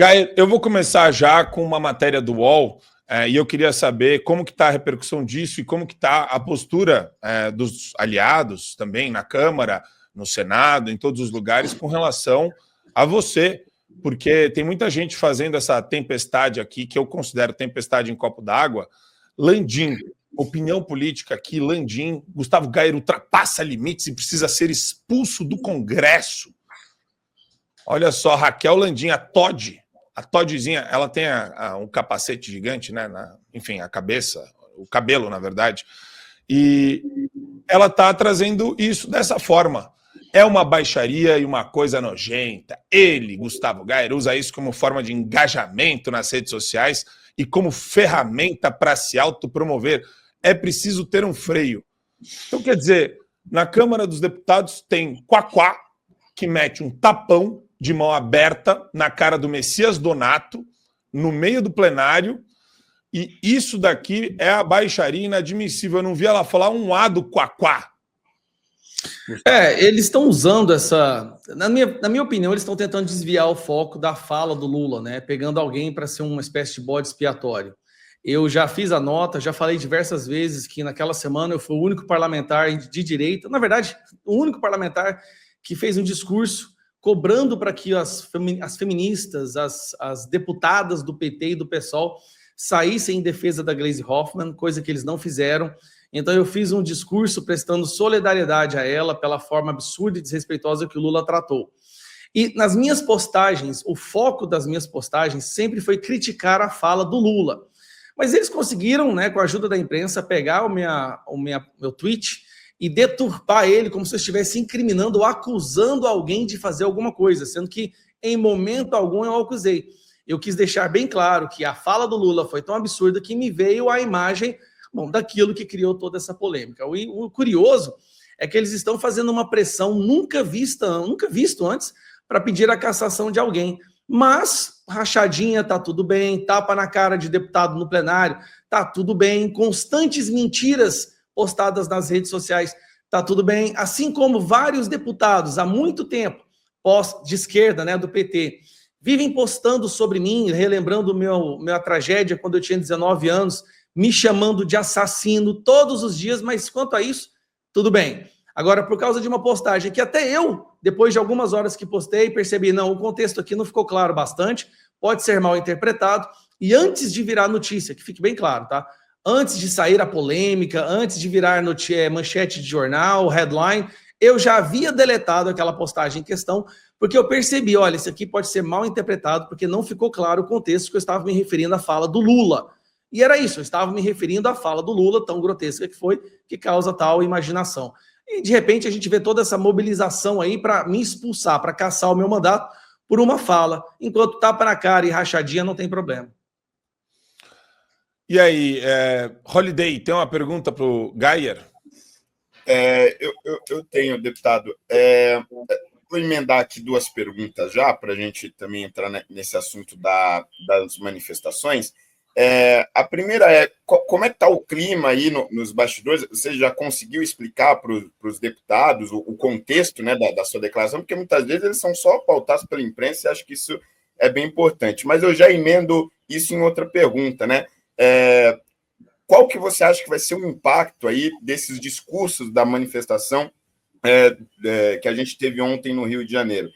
Gaia, eu vou começar já com uma matéria do UOL, e eu queria saber como que está a repercussão disso e como que está a postura dos aliados também na Câmara, no Senado, em todos os lugares, com relação a você, porque tem muita gente fazendo essa tempestade aqui, que eu considero tempestade em copo d'água. Landim, opinião política aqui, Landim, Gustavo Gaia ultrapassa limites e precisa ser expulso do Congresso. Olha só, Raquel Landim, a Toddzinha, ela tem um capacete gigante, né? Enfim, a cabeça, o cabelo, na verdade. E ela está trazendo isso dessa forma. É uma baixaria e uma coisa nojenta. Ele, Gustavo Gaia, usa isso como forma de engajamento nas redes sociais e como ferramenta para se autopromover. É preciso ter um freio. Então, quer dizer, na Câmara dos Deputados tem Quaquá, que mete um tapão de mão aberta na cara do Messias Donato, no meio do plenário, e isso daqui é a baixaria inadmissível. Eu não vi ela falar um A do Quaquá. Eles estão usando essa... Na minha opinião, eles estão tentando desviar o foco da fala do Lula, né? Pegando alguém para ser uma espécie de bode expiatório. Eu já fiz a nota, já falei diversas vezes que naquela semana eu fui o único parlamentar de direita, na verdade, o único parlamentar que fez um discurso cobrando para que as feministas, as deputadas do PT e do PSOL saíssem em defesa da Gleisi Hoffmann, coisa que eles não fizeram. Então eu fiz um discurso prestando solidariedade a ela pela forma absurda e desrespeitosa que o Lula tratou. E nas minhas postagens, o foco das minhas postagens sempre foi criticar a fala do Lula. Mas eles conseguiram, né, com a ajuda da imprensa, pegar meu tweet e deturpar ele como se eu estivesse incriminando ou acusando alguém de fazer alguma coisa, sendo que em momento algum eu acusei. Eu quis deixar bem claro que a fala do Lula foi tão absurda que me veio a imagem, daquilo que criou toda essa polêmica. O curioso é que eles estão fazendo uma pressão nunca visto antes para pedir a cassação de alguém. Mas rachadinha, tá tudo bem, tapa na cara de deputado no plenário, tá tudo bem, constantes mentiras postadas nas redes sociais, tá tudo bem, assim como vários deputados há muito tempo, de esquerda, né, do PT, vivem postando sobre mim, relembrando minha tragédia quando eu tinha 19 anos, me chamando de assassino todos os dias, mas quanto a isso, tudo bem. Agora, por causa de uma postagem que até eu, depois de algumas horas que postei, percebi, não, o contexto aqui não ficou claro bastante, pode ser mal interpretado, e antes de virar notícia, que fique bem claro, tá? Antes de sair a polêmica, antes de virar manchete de jornal, headline, eu já havia deletado aquela postagem em questão, porque eu percebi, olha, isso aqui pode ser mal interpretado, porque não ficou claro o contexto que eu estava me referindo à fala do Lula. E era isso, eu estava me referindo à fala do Lula, tão grotesca que foi, que causa tal imaginação. E, de repente, a gente vê toda essa mobilização aí para me expulsar, para caçar o meu mandato por uma fala, enquanto tapa na cara e rachadinha não tem problema. E aí, Holiday, tem uma pergunta para o Gaia? Eu tenho, deputado. Vou emendar aqui duas perguntas já, para a gente também entrar nesse assunto das manifestações. A primeira é, como é que está o clima aí nos bastidores? Você já conseguiu explicar para os deputados o contexto, né, da sua declaração? Porque muitas vezes eles são só pautados pela imprensa e acho que isso é bem importante. Mas eu já emendo isso em outra pergunta, né? Qual que você acha que vai ser o impacto aí desses discursos da manifestação que a gente teve ontem no Rio de Janeiro?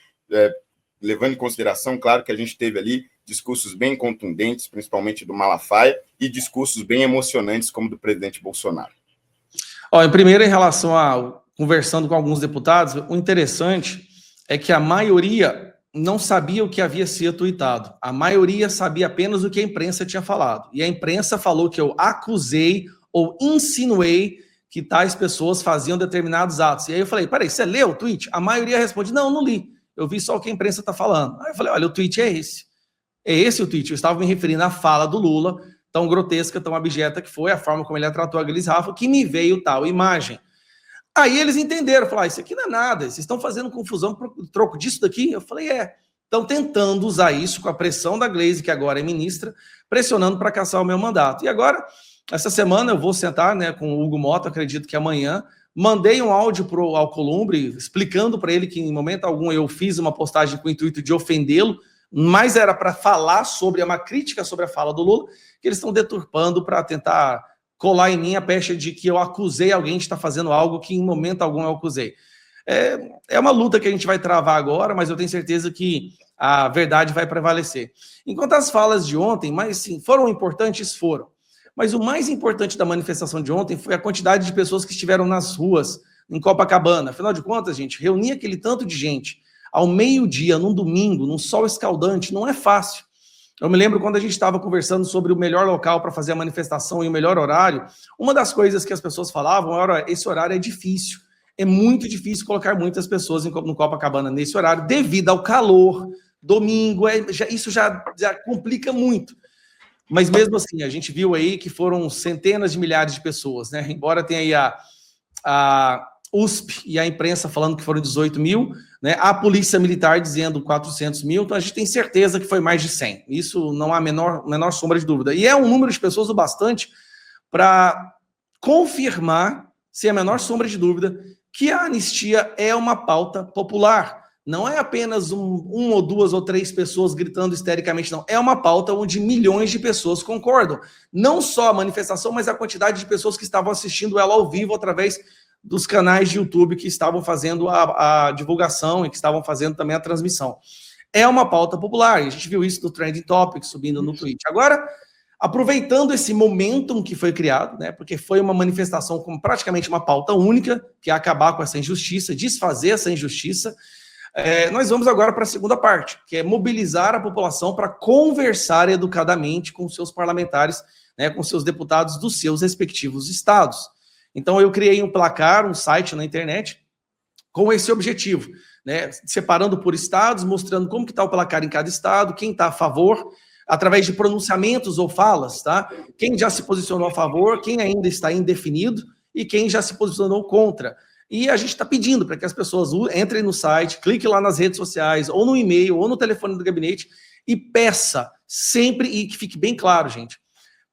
Levando em consideração, claro, que a gente teve ali discursos bem contundentes, principalmente do Malafaia, e discursos bem emocionantes, como do presidente Bolsonaro. Em primeiro, em relação a conversando com alguns deputados, o interessante é que a maioria não sabia o que havia sido tuitado. A maioria sabia apenas o que a imprensa tinha falado. E a imprensa falou que eu acusei ou insinuei que tais pessoas faziam determinados atos. E aí eu falei, peraí, você leu o tweet? A maioria responde, não li. Eu vi só o que a imprensa está falando. Aí eu falei, olha, o tweet é esse. É esse o tweet. Eu estava me referindo à fala do Lula, tão grotesca, tão abjeta que foi, a forma como ele tratou a Gleisi Hoffmann, que me veio tal imagem. Aí eles entenderam, falaram, isso aqui não é nada, vocês estão fazendo confusão por troco disso daqui? Eu falei, estão tentando usar isso com a pressão da Gleisi, que agora é ministra, pressionando para caçar o meu mandato. E agora, essa semana eu vou sentar, né, com o Hugo Mota, acredito que amanhã, mandei um áudio para o Alcolumbre, explicando para ele que em momento algum eu fiz uma postagem com o intuito de ofendê-lo, mas era para falar sobre, uma crítica sobre a fala do Lula, que eles estão deturpando para tentar colar em mim a pecha de que eu acusei alguém de estar fazendo algo que em momento algum eu acusei. É uma luta que a gente vai travar agora, mas eu tenho certeza que a verdade vai prevalecer. Enquanto as falas de ontem, mas sim, foram importantes, foram. Mas o mais importante da manifestação de ontem foi a quantidade de pessoas que estiveram nas ruas, em Copacabana. Afinal de contas, gente, reunir aquele tanto de gente ao meio-dia, num domingo, num sol escaldante, não é fácil. Eu me lembro quando a gente estava conversando sobre o melhor local para fazer a manifestação e o melhor horário, uma das coisas que as pessoas falavam era: esse horário é difícil. É muito difícil colocar muitas pessoas no Copacabana nesse horário, devido ao calor, domingo, isso já complica muito. Mas mesmo assim, a gente viu aí que foram centenas de milhares de pessoas, né? Embora tenha aí a USP e a imprensa falando que foram 18 mil, né? A Polícia Militar dizendo 400 mil, então a gente tem certeza que foi mais de 100. Isso não há menor sombra de dúvida. E é um número de pessoas o bastante para confirmar, sem a menor sombra de dúvida, que a anistia é uma pauta popular. Não é apenas um ou duas ou três pessoas gritando histericamente, não. É uma pauta onde milhões de pessoas concordam. Não só a manifestação, mas a quantidade de pessoas que estavam assistindo ela ao vivo através dos canais de YouTube que estavam fazendo a divulgação e que estavam fazendo também a transmissão. É uma pauta popular. E a gente viu isso no Trending Topics, subindo no Twitch. Agora, aproveitando esse momentum que foi criado, né, porque foi uma manifestação com praticamente uma pauta única, que é acabar com essa injustiça, desfazer essa injustiça, nós vamos agora para a segunda parte, que é mobilizar a população para conversar educadamente com seus parlamentares, né, com seus deputados dos seus respectivos estados. Então eu criei um placar, um site na internet, com esse objetivo, né, separando por estados, mostrando como que está o placar em cada estado, quem está a favor, através de pronunciamentos ou falas, tá? Quem já se posicionou a favor, quem ainda está indefinido e quem já se posicionou contra. E a gente está pedindo para que as pessoas entrem no site, cliquem lá nas redes sociais, ou no e-mail, ou no telefone do gabinete, e peça sempre, e que fique bem claro, gente,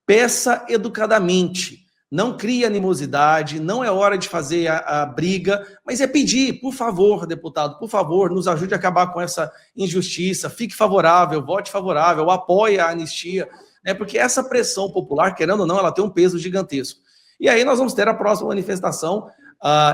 peça educadamente. Não crie animosidade, não é hora de fazer a briga, mas é pedir, por favor, deputado, por favor, nos ajude a acabar com essa injustiça, fique favorável, vote favorável, apoie a anistia, né, porque essa pressão popular, querendo ou não, ela tem um peso gigantesco. E aí nós vamos ter a próxima manifestação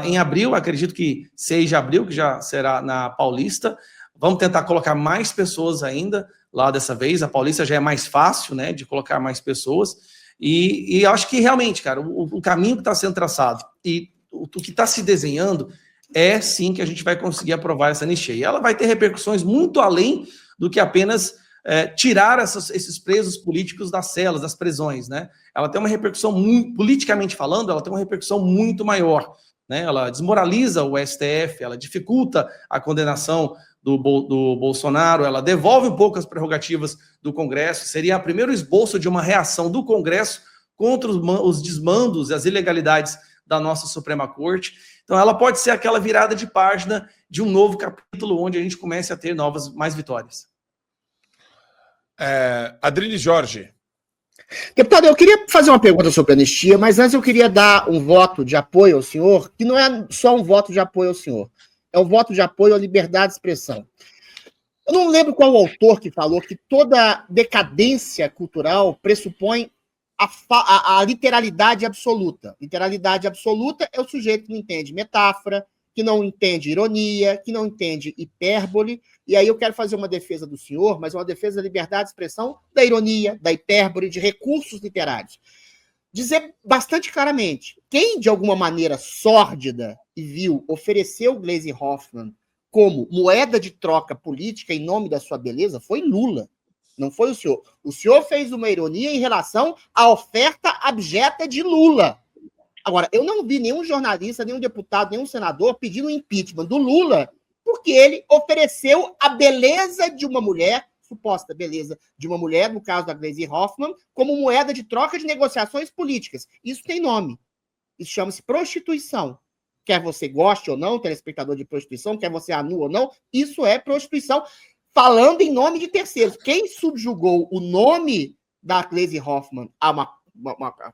em abril, acredito que 6 de abril, que já será na Paulista. Vamos tentar colocar mais pessoas ainda lá dessa vez, a Paulista já é mais fácil, né, de colocar mais pessoas. E acho que realmente, cara, o caminho que está sendo traçado e o que está se desenhando é sim que a gente vai conseguir aprovar essa anistia. E ela vai ter repercussões muito além do que apenas tirar esses presos políticos das celas, das prisões, né? Ela tem uma repercussão, politicamente falando, ela tem uma repercussão muito maior, né? Ela desmoraliza o STF, ela dificulta a condenação do Bolsonaro, ela devolve um pouco as prerrogativas do Congresso, seria o primeiro esboço de uma reação do Congresso contra os desmandos e as ilegalidades da nossa Suprema Corte. Então ela pode ser aquela virada de página de um novo capítulo onde a gente comece a ter mais vitórias. Adriles Jorge. Deputado, eu queria fazer uma pergunta sobre a anistia, mas antes eu queria dar um voto de apoio ao senhor, que não é só um voto de apoio ao senhor, é um voto de apoio à liberdade de expressão. Eu não lembro qual o autor que falou que toda decadência cultural pressupõe a literalidade absoluta. Literalidade absoluta é o sujeito que não entende metáfora, que não entende ironia, que não entende hipérbole. E aí eu quero fazer uma defesa do senhor, mas uma defesa da liberdade de expressão, da ironia, da hipérbole, de recursos literários. Dizer bastante claramente, quem de alguma maneira sórdida e vil ofereceu Gleisi Hoffmann como moeda de troca política em nome da sua beleza foi Lula, não foi o senhor. O senhor fez uma ironia em relação à oferta abjeta de Lula. Agora, eu não vi nenhum jornalista, nenhum deputado, nenhum senador pedindo o impeachment do Lula porque ele ofereceu a beleza de uma mulher, suposta beleza de uma mulher, no caso da Gleisi Hoffmann, como moeda de troca de negociações políticas. Isso tem nome. Isso chama-se prostituição. Quer você goste ou não, telespectador de prostituição, quer você anule ou não, isso é prostituição, falando em nome de terceiros. Quem subjugou o nome da Gleisi Hoffmann a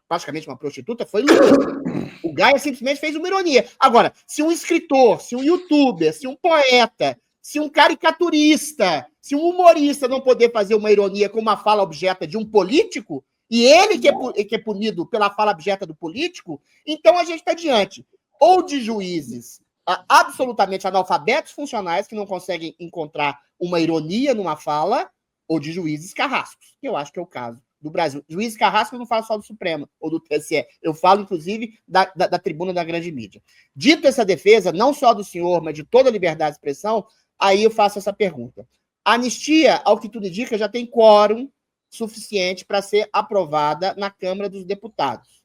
praticamente uma prostituta foi Lula. O Gaia simplesmente fez uma ironia. Agora, se um escritor, se um youtuber, se um poeta, se um caricaturista Se um humorista não poder fazer uma ironia com uma fala objeta de um político, e ele que é punido pela fala objeta do político, então a gente está diante ou de juízes absolutamente analfabetos funcionais que não conseguem encontrar uma ironia numa fala, ou de juízes carrascos, que eu acho que é o caso do Brasil. Juízes carrascos eu não falo só do Supremo ou do TSE, eu falo, inclusive, da tribuna da grande mídia. Dito essa defesa, não só do senhor, mas de toda a liberdade de expressão, aí eu faço essa pergunta. A anistia, ao que tudo indica, já tem quórum suficiente para ser aprovada na Câmara dos Deputados.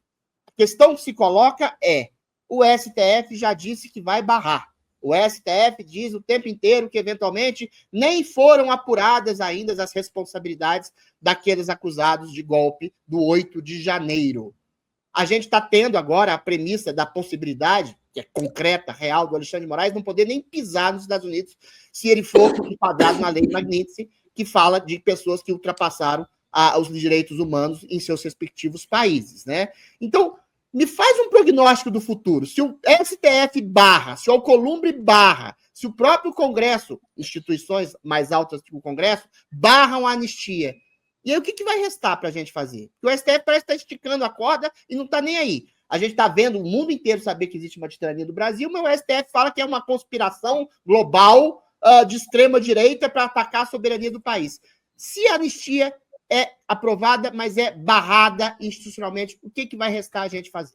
A questão que se coloca é: o STF já disse que vai barrar. O STF diz o tempo inteiro que, eventualmente, nem foram apuradas ainda as responsabilidades daqueles acusados de golpe do 8 de janeiro. A gente está tendo agora a premissa da possibilidade, que é concreta, real, do Alexandre de Moraes não poder nem pisar nos Estados Unidos se ele for enquadrado na lei Magnitsky, que fala de pessoas que ultrapassaram os direitos humanos em seus respectivos países, né? Então, me faz um prognóstico do futuro. Se o STF barra, se o Alcolumbre barra, se o próprio Congresso, instituições mais altas que o Congresso, barram a anistia, e aí o que vai restar para a gente fazer? Porque o STF parece estar esticando a corda e não está nem aí. A gente está vendo o mundo inteiro saber que existe uma tirania do Brasil, mas o STF fala que é uma conspiração global de extrema-direita para atacar a soberania do país. Se a anistia é aprovada, mas é barrada institucionalmente, o que vai restar a gente fazer?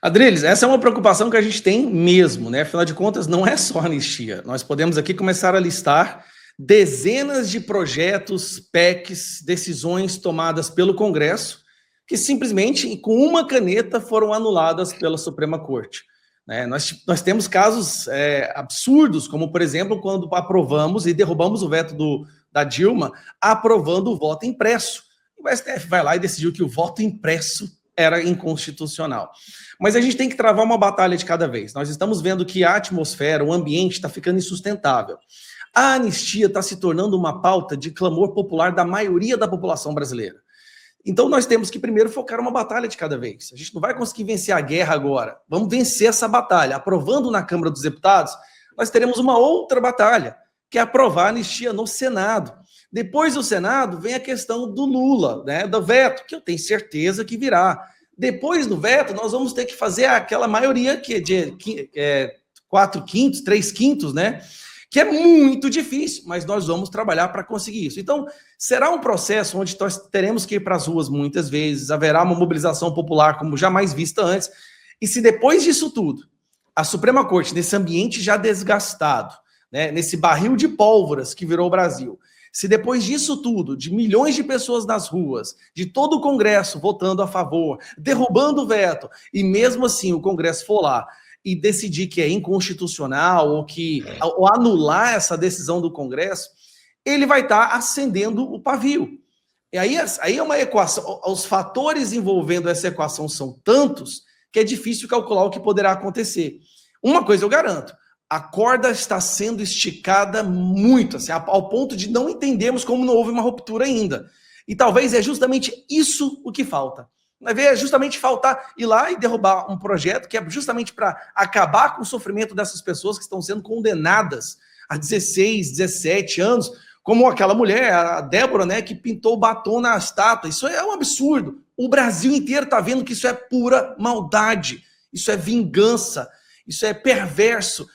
Adriles, essa é uma preocupação que a gente tem mesmo, né? Afinal de contas, não é só anistia. Nós podemos aqui começar a listar dezenas de projetos, PECs, decisões tomadas pelo Congresso, que simplesmente, com uma caneta, foram anuladas pela Suprema Corte. Né? Nós temos casos absurdos, como, por exemplo, quando aprovamos e derrubamos o veto da Dilma, aprovando o voto impresso. O STF vai lá e decidiu que o voto impresso era inconstitucional. Mas a gente tem que travar uma batalha de cada vez. Nós estamos vendo que a atmosfera, o ambiente está ficando insustentável. A anistia está se tornando uma pauta de clamor popular da maioria da população brasileira. Então nós temos que primeiro focar uma batalha de cada vez. A gente não vai conseguir vencer a guerra agora. Vamos vencer essa batalha. Aprovando na Câmara dos Deputados, nós teremos uma outra batalha, que é aprovar a anistia no Senado. Depois do Senado, vem a questão do Lula, né, do veto, que eu tenho certeza que virá. Depois do veto, nós vamos ter que fazer aquela maioria que é de 4/5, 3/5, né, que é muito difícil, mas nós vamos trabalhar para conseguir isso. Então, será um processo onde nós teremos que ir para as ruas muitas vezes, haverá uma mobilização popular como jamais vista antes, e se depois disso tudo, a Suprema Corte, nesse ambiente já desgastado, né, nesse barril de pólvoras que virou o Brasil, se depois disso tudo, de milhões de pessoas nas ruas, de todo o Congresso votando a favor, derrubando o veto, e mesmo assim o Congresso for lá e decidir que é inconstitucional ou anular essa decisão do Congresso, ele vai estar acendendo o pavio. E aí é uma equação, os fatores envolvendo essa equação são tantos que é difícil calcular o que poderá acontecer. Uma coisa eu garanto, a corda está sendo esticada muito, assim, ao ponto de não entendermos como não houve uma ruptura ainda. E talvez é justamente isso o que falta. Vai ver, é justamente faltar ir lá e derrubar um projeto que é justamente para acabar com o sofrimento dessas pessoas que estão sendo condenadas a 16, 17 anos, como aquela mulher, a Débora, né, que pintou batom na estátua. Isso é um absurdo. O Brasil inteiro está vendo que isso é pura maldade, isso é vingança, isso é perverso.